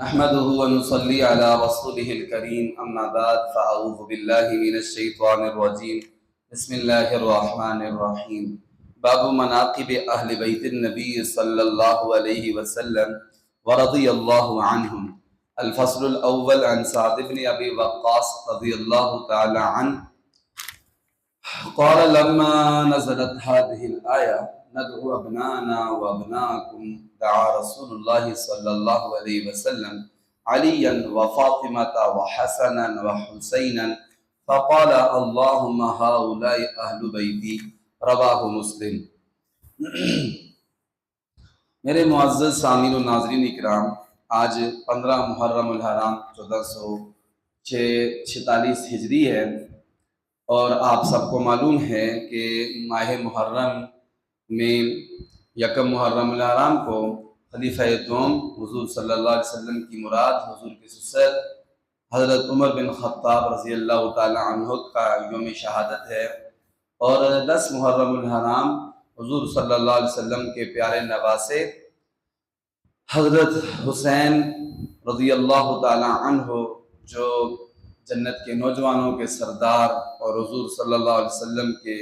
نحمده ونصلي على رسوله الكريم أما بعد فأعوذ بالله من الشيطان الرجيم بسم الله الرحمن الرحيم باب مناقب أهل بيت النبي صلى الله عليه وسلم ورضي الله عنهم الفصل الأول عن سعد بن أبي وقاص رضي الله تعالى عنه قال لما نزلت هذه الآية ندعو أبناءنا وأبناءكم دعا رسول الله صلى الله عليه وسلم عليا وفاطمة وحسنا وحسينا فقال اللهم هؤلاء أهل بيتي رواہ مسلم۔ میرے معزز سامعین و ناظرین اکرام، آج 15 محرم الحرام 1446 ہجری ہے، اور آپ سب کو معلوم ہے کہ ماہ محرم میں یکم محرم الحرام کو خلیفہ دوم حضور صلی اللہ علیہ وسلم کی مراد حضور کے سسر حضرت عمر بن خطاب رضی اللہ تعالی عنہ کا یوم شہادت ہے، اور 10 محرم الحرام حضور صلی اللہ علیہ وسلم کے پیارے نواسے حضرت حسین رضی اللہ تعالی عنہ جو جنت کے نوجوانوں کے سردار اور حضور صلی اللہ علیہ وسلم کے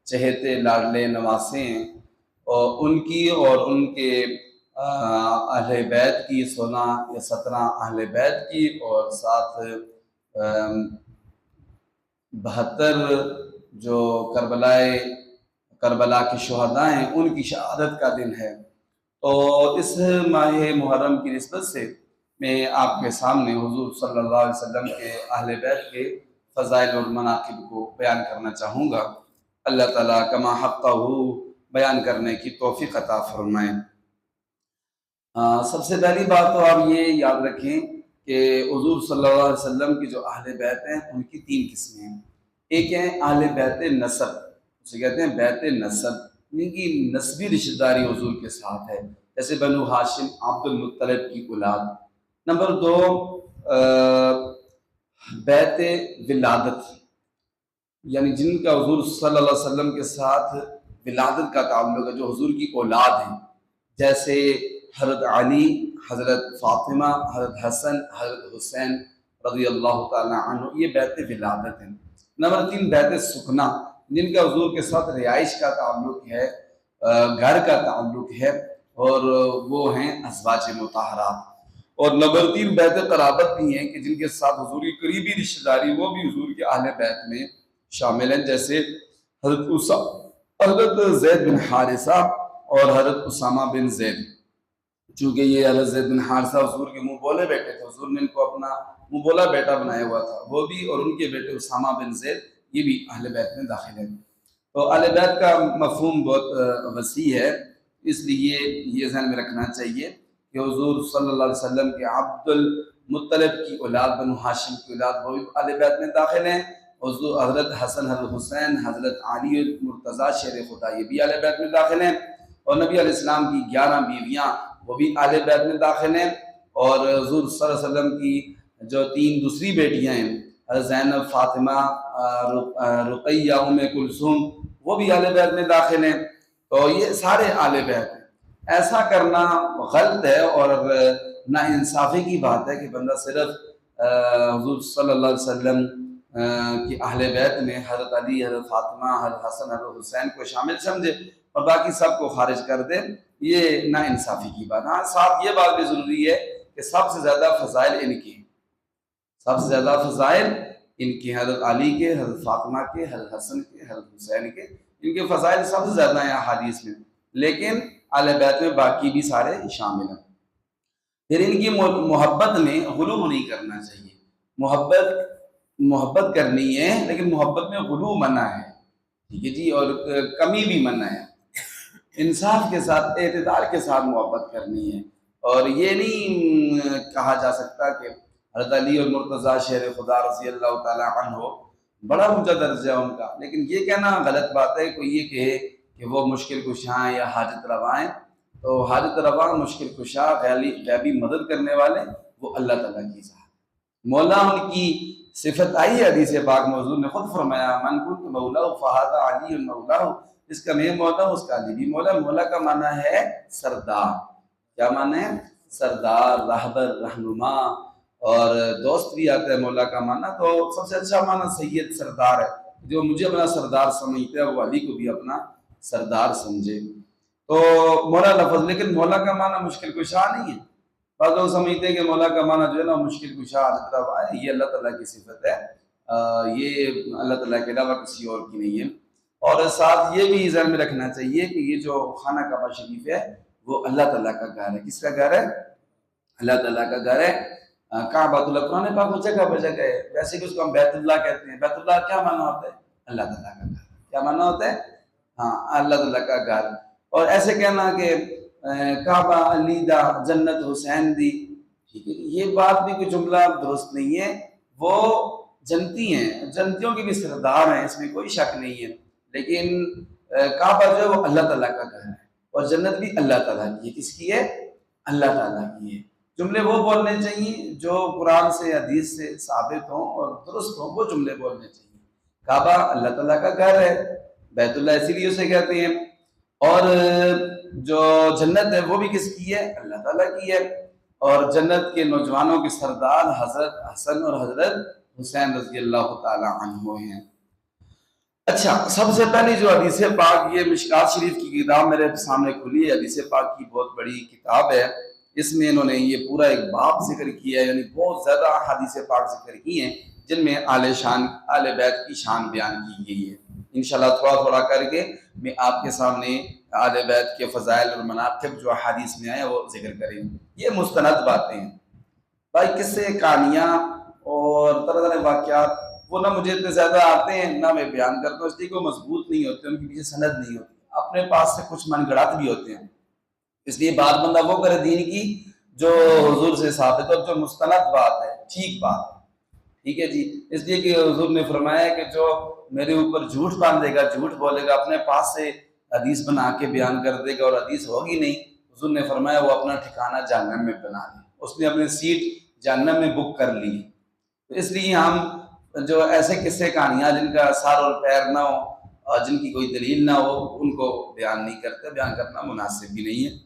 چہیتے لاڈلے نواسے ہیں، اور ان کی اور ان کے اہل بیت کی 16 یا 17 اہل بیت کی اور ساتھ 72 جو کربلا کے شہداء ہیں ان کی شہادت کا دن ہے۔ تو اس ماہ محرم کی نسبت سے میں آپ کے سامنے حضور صلی اللہ علیہ وسلم کے اہل بیت کے فضائل اور مناقب کو بیان کرنا چاہوں گا۔ اللہ تعالیٰ کما حقہ بیان کرنے کی توفیق عطا فرمائیں۔ سب سے پہلی بات تو آپ یہ یاد رکھیں کہ حضور صلی اللہ علیہ وسلم کی جو اہل بیت ہیں ان کی 3 قسمیں ہیں۔ ایک ہے اہل بیت نسب، اسے کہتے ہیں بیت نسب، ان کی نسبی رشتہ داری حضور کے ساتھ ہے، جیسے بنو ہاشم عبد المطلب کی اولاد۔ نمبر 2 بیت ولادت، یعنی جن کا حضور صلی اللہ علیہ وسلم کے ساتھ ولادت کا تعلق ہے، جو حضور کی اولاد ہیں، جیسے حضرت علی، حضرت فاطمہ، حضرت حسن، حضرت حسین رضی اللہ تعالی عنہ، یہ بیت ولادت ہیں۔ نمبر 3 بیت سکنا، جن کا حضور کے ساتھ رہائش کا تعلق ہے، گھر کا تعلق ہے، اور وہ ہیں ازواج مطہرات۔ اور نمبر 3 بیت قرابت بھی ہیں کہ جن کے ساتھ حضور کی قریبی رشتہ داری وہ بھی حضور کے اہل بیت میں شامل ہیں، جیسے حضرت زید بن حارثہ اور حضرت اسامہ بن زید۔ چونکہ یہ حضرت زید بن حارثہ حضور کے منہ بولے بیٹے تھے، حضور نے ان کو اپنا منہ بولا بیٹا بنایا ہوا تھا، وہ بھی، اور ان کے بیٹے اسامہ بن زید یہ بھی اہل بیت میں داخل ہیں۔ تو اہل بیت کا مفہوم بہت وسیع ہے، اس لیے یہ ذہن میں رکھنا چاہیے کہ حضور صلی اللہ علیہ وسلم کے عبد المطلب کی اولاد، بنو ہاشم کی اولاد، وہ بھی اہل بیت میں داخل ہیں۔ حضرت حسن، حضرت حسین، حضرت علی مرتضیٰ شیر خدا یہ بھی اہل بیت میں داخل ہیں، اور نبی علیہ السلام کی 11 بیویاں وہ بھی اہل بیت میں داخل ہیں، اور حضور صلی اللہ علیہ وسلم کی جو 3 دوسری بیٹیاں ہیں، حضرت زینب، فاطمہ، رقیہ، ام کلثوم، وہ بھی اہل بیت میں داخل ہیں۔ تو یہ سارے اہل بیت ہیں۔ ایسا کرنا غلط ہے اور ناانصافی کی بات ہے کہ بندہ صرف حضور صلی اللہ علیہ وسلم کی اہل بیت میں حضرت علی، حضرت فاطمہ، حضرت حسن، حضرت حسین کو شامل سمجھے اور باقی سب کو خارج کر دے، یہ ناانصافی کی بات۔ ہاں، ساتھ یہ بات بھی ضروری ہے کہ سب سے زیادہ فضائل ان کی، سب سے زیادہ فضائل ان کی، حضرت علی کے، حضرت فاطمہ کے، حضرت حسن کے، حضرت حسین کے، ان کے فضائل سب سے زیادہ ہیں احادیث میں، لیکن اہل بیت میں باقی بھی سارے شامل ہیں۔ پھر ان کی محبت میں غلو نہیں کرنا چاہیے۔ محبت کرنی ہے، لیکن محبت میں غلو منع ہے، ٹھیک ہے جی، اور کمی بھی منع ہے۔ انصاف کے ساتھ، اعتدال کے ساتھ محبت کرنی ہے، اور یہ نہیں کہا جا سکتا کہ حضرت علی اور مرتضیٰ شیر خدا رضی اللہ تعالی عنہ بڑا اونچا درجہ ہے ان کا، لیکن یہ کہنا غلط بات ہے۔ کوئی یہ کہے کہ وہ مشکل کشاں یا حاجت روا ہیں، تو حاجت روا، مشکل کشا، غیبی مدد کرنے والے وہ اللہ تعالیٰ کی ذات، مولا ان کی صفت آئی ہے حدیث پاک میں، حضور نے خود فرمایا من کنت مولا فہذا علی مولا، جس کا میں مولا اس کا علی بھی مولا۔ مولا کا معنی ہے سردار، کیا معنی ہے؟ سردار، رہبر، رہنما، اور دوست بھی آتا ہے مولا کا معنی. تو سب سے اچھا معنی سید سردار ہے. جو مجھے اپنا سردار سمجھتا ہے وہ علی کو بھی اپنا سردار سمجھے. تو مولا لفظ، لیکن مولا کا معنی مشکل کشا نہیں ہے. بعض لوگ سمجھتے ہیں کہ مولا کا معنی جو ہے نا مشکل کشا طرف ہے. یہ اللہ تعالیٰ کی صفت ہے، یہ اللہ تعالیٰ کے علاوہ کسی اور کی نہیں ہے. اور ساتھ یہ بھی ذہن میں رکھنا چاہیے کہ یہ جو خانہ کعبہ شریف ہے وہ اللہ تعالیٰ کا گھر ہے. کس کا گھر ہے؟ اللہ تعالیٰ کا گھر ہے. کعبۃ اللہ قرآن پاک میں جگہ بہ جگہ ہے. ویسے کہ اس کو ہم بیت اللہ کہتے ہیں. بیت اللہ کیا معنی ہوتا ہے؟ اللہ تعالیٰ کا گھر. کیا معنی ہوتا ہے؟ ہاں، اللہ تعالیٰ کا گھر. اور ایسے کہنا کہ کعبہ علی دا، جنت حسین دی، ٹھیک ہے، یہ بات بھی کوئی جملہ درست نہیں ہے. وہ جنتی ہیں، جنتیوں کے بھی سردار ہیں، اس میں کوئی شک نہیں ہے. لیکن کعبہ جو ہے وہ اللہ تعالیٰ کا گھر ہے، اور جنت بھی اللہ تعالیٰ کی ہے. کس کی ہے؟ اللہ تعالیٰ کی ہے. جملے وہ بولنے چاہیے جو قرآن سے حدیث سے ثابت ہوں اور درست ہوں، وہ جملے بولنے چاہیے. کعبہ اللہ تعالیٰ کا گھر ہے، بیت اللہ اسی لیے اسے کہتے ہیں. اور جو جنت ہے وہ بھی کس کی ہے؟ اللہ تعالیٰ کی ہے. اور جنت کے نوجوانوں کے سردار حضرت حسن اور حضرت حسین رضی اللہ تعالیٰ عنہ ہیں. اچھا، سب سے پہلی جو حدیث پاک، یہ مشکات شریف کی کتاب میرے سامنے کھلی ہے. حدیث پاک کی بہت بڑی کتاب ہے. اس میں انہوں نے یہ پورا ایک باب ذکر کیا ہے، یعنی بہت زیادہ حدیث پاک ذکر کی ہیں جن میں آل بیت کی شان بیان کی گئی ہے. انشاءاللہ تھوڑا تھوڑا کر کے میں آپ کے سامنے آل بیت کے فضائل اور مناقب جو حدیث میں آئے وہ ذکر کریں. یہ مستند باتیں ہیں بھائی. قصے، کہانیاں اور طرح طرح واقعات وہ نہ مجھے اتنے زیادہ آتے ہیں نہ میں بیان کرتا ہوں، اس لیے کہ وہ مضبوط نہیں ہوتے، ان کے پیچھے سند نہیں ہوتی. اپنے پاس سے کچھ من گڑت بھی ہوتے ہیں. اس لیے بات بندہ وہ کرے دین کی جو حضور سے ثابت اور جو مستند بات ہے، ٹھیک بات ہے. ٹھیک ہے جی. اس لیے کہ حضور نے فرمایا کہ جو میرے اوپر جھوٹ باندھے گا، جھوٹ بولے گا، اپنے پاس سے حدیث بنا کے بیان کر دے گا اور حدیث ہوگی نہیں، حضور نے فرمایا وہ اپنا ٹھکانہ جہنم میں بنا لے. اس نے اپنی سیٹ جہنم میں بک کر لی. تو اس لیے ہم جو ایسے قصے کہانیاں جن کا سار اور پیر نہ ہو اور جن کی کوئی دلیل نہ ہو ان کو بیان نہیں کرتے. بیان کرنا مناسب بھی نہیں ہے.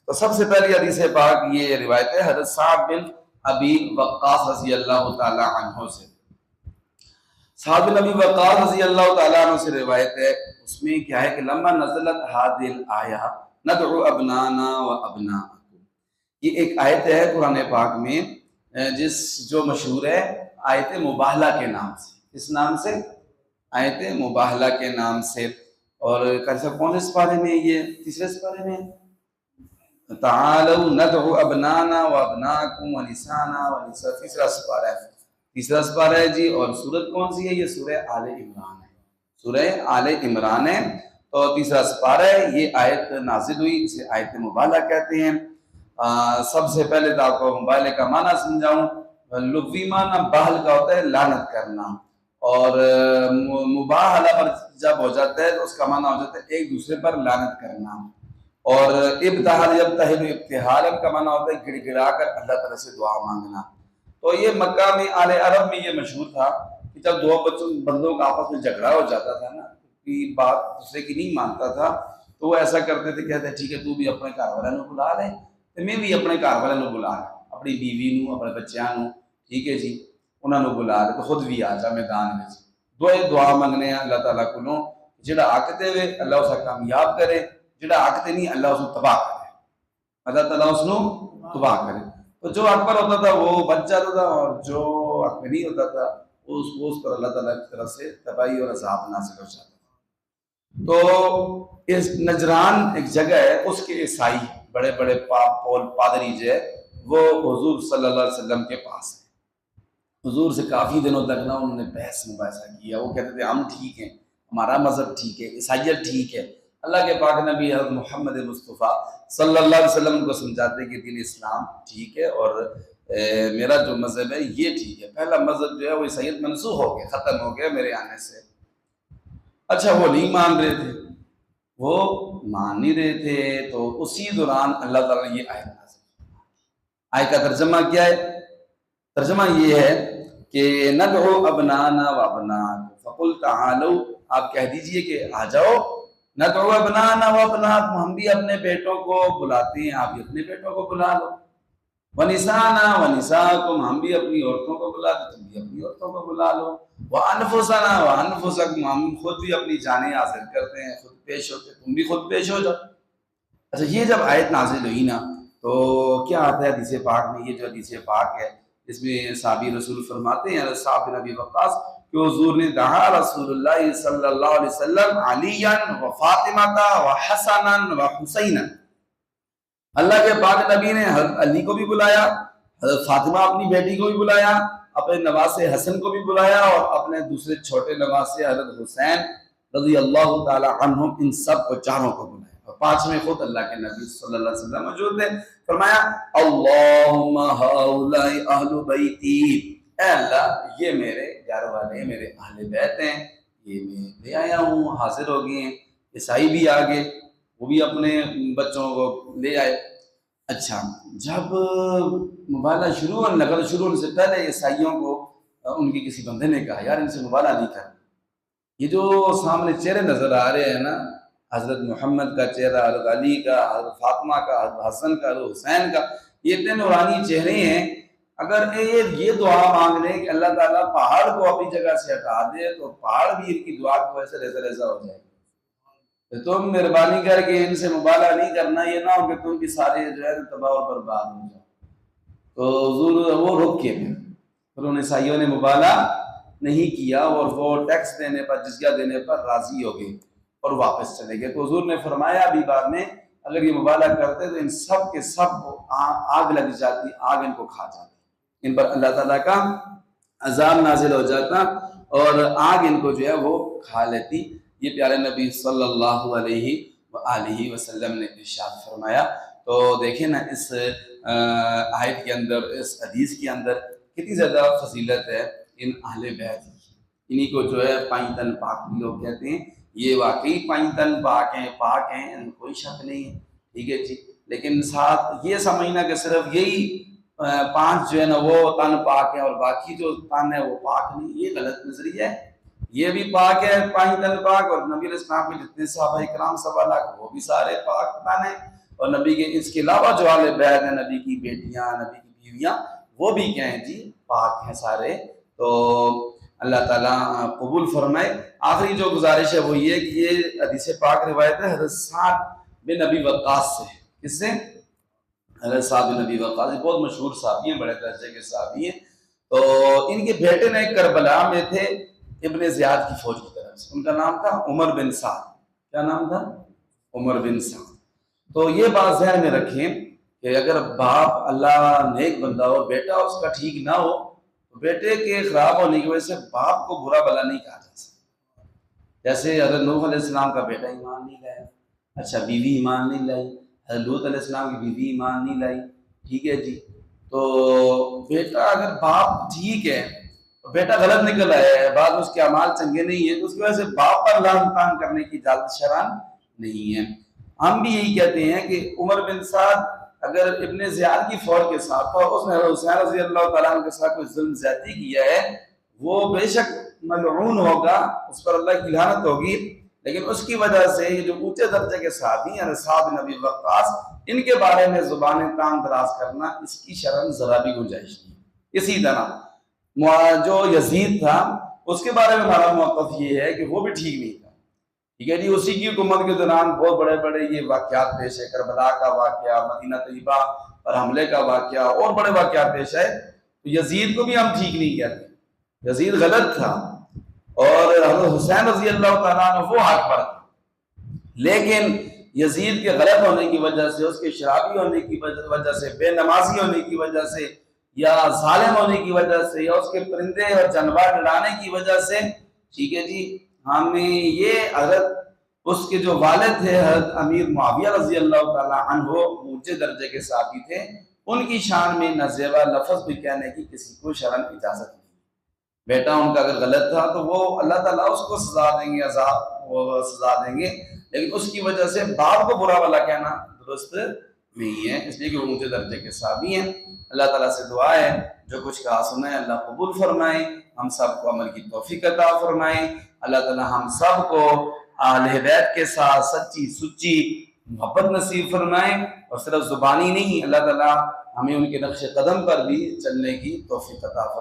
تو سب سے پہلی حدیث پاک یہ روایت ہے حضرت سعد بن ابی وقاص رضی اللہ تعالی عنہ سے. سعد بن ابی وقاص رضی اللہ تعالی عنہ سے روایت ہے. اس میں کیا ہے کہ لما نزلت هذه الآیہ ندعو ابنانا و ابناءکم، یہ ایک آیت ہے قرآن پاک میں جو مشہور ہے آیت مباہلہ کے نام سے. اس نام سے آیت مباہلہ کے نام سے. اور کون سے سپارے میں؟ یہ تیسرے سپارے میں. تعالوا ندعو ابنانا و ابناکم و نسانا و نساء، تیسرا سپارہ ہے. تیسرا سپارہ ہے جی. اور سورت کون سی ہے؟ یہ سورہ آل عمران ہے. سورہ آل عمران ہے. تو تیسرا سپارہ ہے. یہ آیت نازل ہوئی، اسے آیت مباہلہ کہتے ہیں. سب سے پہلے تو آپ کو مباہلے کا معنی سمجھاؤں. لغوی معنی باہل کا ہوتا ہے لعنت کرنا، اور مباہلہ پر جب ہو جاتا ہے تو اس کا معنی ہو جاتا ہے ایک دوسرے پر لعنت کرنا. اور ابتحال یبتحل ابتحال کا معنی ہوتا ہے گڑ گڑا کر اللہ تعالیٰ سے دعا مانگنا. تو یہ مکہ میں آل عرب میں یہ مشہور تھا کہ جب دو بندوں کا آپس میں جھگڑا ہو جاتا تھا نا، کہ بات دوسرے کی نہیں مانتا تھا، تو وہ ایسا کرتے تھے، کہتے ٹھیک ہے تو بھی اپنے گھر والوں کو بلا لے، تو میں بھی اپنے گھر والوں کو بلا لیں، اپنی بیوی نو، اپنے بچیاں نو، ٹھیک ہے جی، انہوں نے بلا لے تو خود بھی آ جا میدان میں. دعا منگنے اللہ تعالیٰ کو جڑا آکتے ہوئے اللہ اسے کامیاب کرے، جڑا آکتے نہیں اللہ اس کو تباہ کرے، اللہ تعالیٰ اس کو تباہ کرے. تو جو حق پر ہوتا تھا وہ بچ جاتا تھا، اور جو حق میں نہیں ہوتا تھا اس پر اللہ تعالیٰ کی طرف سے تباہی اور عذاب نازل ہو جاتا تھا. تو اس نجران ایک جگہ ہے، اس کے عیسائی بڑے بڑے پادری جو ہے وہ حضور صلی اللہ علیہ وسلم کے پاس ہے. حضور سے کافی دنوں تک نا انہوں نے بحث مباحثہ کیا. وہ کہتے تھے ہم ٹھیک ہیں، ہمارا مذہب ٹھیک ہے، عیسائیت ٹھیک ہے. اللہ کے پاک نبی حضرت محمد مصطفیٰ صلی اللہ علیہ وسلم کو سمجھاتے کہ دین اسلام ٹھیک ہے اور میرا جو مذہب ہے یہ ٹھیک ہے. پہلا مذہب جو ہے وہ عیسائیت منسوخ ہو گیا، ختم ہو گیا میرے آنے سے. اچھا وہ نہیں مان رہے تھے، وہ مان نہیں رہے تھے. تو اسی دوران اللہ تعالیٰ نے یہ آیت نازل کی. آیت کا ترجمہ کیا ہے؟ ترجمہ یہ ہے کہ ندعو ابنانا و ابناکم فقل تعالوا، آپ کہہ دیجئے کہ آ جاؤ. ندعو ابنانا و ابناکم، ہم بھی اپنے بیٹوں کو بلاتے ہیں، آپ بھی اپنے بیٹوں کو بلا لو. وَنِسَانَا وَنِسَاءَكُمْ، ہم بھی اپنی عورتوں کو بلا دو، تم بھی اپنی عورتوں کو بلا لو، وَأَنفُسَنَا وَأَنفُسَكُمْ، ہم خود بھی اپنی جانیں حاضر کرتے ہیں، خود پیش ہوتے، تم بھی خود پیش ہو جاؤ۔ اچھا یہ جب آیت نازل ہوئی نا تو کیا آتا ہے حدیث پاک میں، یہ جو حدیث پاک ہے اس میں صحابی رسول فرماتے ہیں، صاحب بن ابی وقاص، کہ حضور نے دعا رسول اللہ صلی اللہ علیہ وسلم علیاً و فاطمہ و حسنا و حسینا، اللہ کے پاک نبی نے حضرت علی کو بھی بلایا، حضرت فاطمہ اپنی بیٹی کو بھی بلایا، اپنے نواسے حسن کو بھی بلایا، اور اپنے دوسرے چھوٹے نواسے حضرت حسین رضی اللہ تعالی عنہم، ان سب کو چاروں کو بلایا، اور پانچویں خود اللہ کے نبی صلی اللہ علیہ وسلم موجود تھے۔ فرمایا اللہم ہؤلاء اہل بیتی، اے اللہ یہ میرے گھر والے، میرے اہل بیت ہیں، یہ میں لے آیا ہوں، حاضر ہو گئے ہیں۔ عیسائی بھی آگے، وہ بھی اپنے بچوں کو لے آئے۔ اچھا جب مبالغہ شروع ہونے لگا تو شروع ہونے سے پہلے عیسائیوں کو ان کے کسی بندے نے کہا یار ان سے مبالغہ نہیں کرنا، یہ جو سامنے چہرے نظر آ رہے ہیں نا، حضرت محمد کا چہرہ، حضرت علی کا، حضرت فاطمہ کا، حضرت حسن کا، حضرت حسین کا، یہ اتنے نورانی چہرے ہیں، اگر یہ دعا مانگ لیں کہ اللہ تعالیٰ پہاڑ کو اپنی جگہ سے ہٹا دے تو پہاڑ بھی ان کی دعا کی وجہ سے ریزہ ریزہ ہو جائے گا۔ تم مہربانی کر کے ان سے مبالغہ نہیں کرنا، یہ نہ ہو کہ تم بھی سارے جو ہے تباہ و برباد ہو جاؤ۔ تو حضور وہ رک کے پھر ان عیسائیوں نے مبالغہ نہیں کیا، اور وہ ٹیکس دینے پر، جزیہ دینے پر راضی ہو گئے اور واپس چلے گئے۔ تو حضور نے فرمایا ابھی بعد میں اگر یہ مبالغہ کرتے تو ان سب کے سب کو آگ لگ جاتی، آگ ان کو کھا جاتی، ان پر اللہ تعالیٰ کا عذاب نازل ہو جاتا اور آگ ان کو جو ہے وہ کھا لیتی۔ یہ پیارے نبی صلی اللہ علیہ وآلہ وسلم نے ارشاد فرمایا۔ تو دیکھیں نا اس آیت کے اندر، اس حدیث کے اندر کتنی زیادہ فضیلت ہے ان اہل بیت، انہی کو جو ہے پائیں تن پاک بھی لوگ کہتے ہیں۔ یہ واقعی پائیں تن پاک ہیں، ان کوئی شک نہیں ہے، ٹھیک ہے جی، لیکن ساتھ یہ سمجھنا کہ صرف یہی پانچ جو ہے نا وہ تن پاک ہیں اور باقی جو تن ہے وہ پاک نہیں، یہ غلط نظریہ ہے۔ یہ بھی پاک ہے، پائیں تن پاک، اور نبی علیہ السلام کے جتنے صحابہ کرام 1.25 وہ بھی سارے پاک تن ہیں، اور نبی کے اس کے علاوہ جو اہل بیت ہیں، نبی کی بیٹیاں، نبی کی بیویاں، وہ بھی کیا ہیں جی، پاک ہیں سارے۔ تو اللہ تعالیٰ قبول فرمائے۔ آخری جو گزارش ہے وہ یہ کہ یہ حدیث پاک روایت ہے حضرت سعد بن ابی وقاص سے۔ کس سے؟ حضرت سعد بن ابی وقاص، بہت مشہور صحابی ہیں، بڑے درجے کے صحابی ہیں۔ تو ان کے بیٹے نے کربلا میں تھے ابن زیاد کی فوج کی طرف سے، ان کا نام تھا عمر بن سعد۔ کیا نام تھا؟ عمر بن سعد۔ تو یہ بات ذہن میں رکھیں کہ اگر باپ اللہ نیک بندہ ہو، بیٹا اس کا ٹھیک نہ ہو، تو بیٹے کے خراب ہونے کی وجہ سے باپ کو برا بلا نہیں کہا جا سکتا۔ جیسے حضرت نوح علیہ السلام کا بیٹا ایمان نہیں لایا، اچھا بیوی ایمان نہیں لائی، حضرت لوط علیہ السلام کی بیوی ایمان نہیں لائی، ٹھیک ہے جی۔ تو بیٹا اگر باپ ٹھیک ہے، بیٹا غلط نکل آیا ہے، بعد اس کے اعمال چنگے نہیں ہیں، تو اس کی وجہ سے باپ پر لعن طعن کرنے کی اجازت شرعاً نہیں ہے۔ ہم بھی یہی کہتے ہیں کہ عمر بن سعد اگر ابن زیاد کی فوج کے ساتھ تھا، اس نے حسین رضی اللہ تعالیٰ عنہ کے ساتھ کوئی ظلم زیادتی کیا ہے، وہ بے شک ملعون ہوگا، اس پر اللہ کی لعنت ہوگی، لیکن اس کی وجہ سے یہ جو اونچے درجے کے صحابی ہیں صعب بن ابی وقاص، ان کے بارے میں زبان تام دراز کرنا اس کی شرعاً ذرا بھی گنجائش نہیں۔ اسی طرح جو یزید تھا اس کے بارے میں ہمارا موقف یہ ہے کہ وہ بھی ٹھیک نہیں تھا، ٹھیک ہے جی۔ اسی کی حکومت کے دوران بہت بڑے بڑے یہ واقعات پیش ہے، کربلا کا واقعہ، مدینہ طیبہ پر حملے کا واقعہ، اور بڑے واقعات پیش ہے۔ تو یزید کو بھی ہم ٹھیک نہیں کہتے، یزید غلط تھا، اور حضرت حسین رضی اللہ تعالیٰ عنہ وہ حق پر تھا، لیکن یزید کے غلط ہونے کی وجہ سے، اس کے شرابی ہونے کی وجہ سے، بے نمازی ہونے کی وجہ سے، یا ظالم ہونے کی وجہ سے، یا اس کے پرندے اور جانور لڑانے کی وجہ سے، ٹھیک ہے جی، ہمیں یہ حضرت اس کے جو والد تھے حضرت امیر معاویہ رضی اللہ تعالیٰ عنہ، اونچے درجے کے صحابی تھے، ان کی شان میں نازیبا لفظ بھی کہنے کی کسی کو شرعاً اجازت نہیں۔ بیٹا ان کا اگر غلط تھا تو وہ اللہ تعالیٰ اس کو سزا دیں گے، عذاب وہ سزا دیں گے، لیکن اس کی وجہ سے باپ کو برا بھلا کہنا درست نہیں ہے، اس لیے کہ وہ اونچے درجے کے صحابی ہیں۔ اللہ تعالیٰ سے دعا ہے جو کچھ کہا سنا ہے اللہ قبول فرمائے، ہم سب کو عمل کی توفیق عطا فرمائے۔ اللہ تعالیٰ ہم سب کو اہل بیت کے ساتھ سچی سچی محبت نصیب فرمائے، اور صرف زبانی نہیں، اللہ تعالیٰ ہمیں ان کے نقش قدم پر بھی چلنے کی توفیق عطا فرمائے۔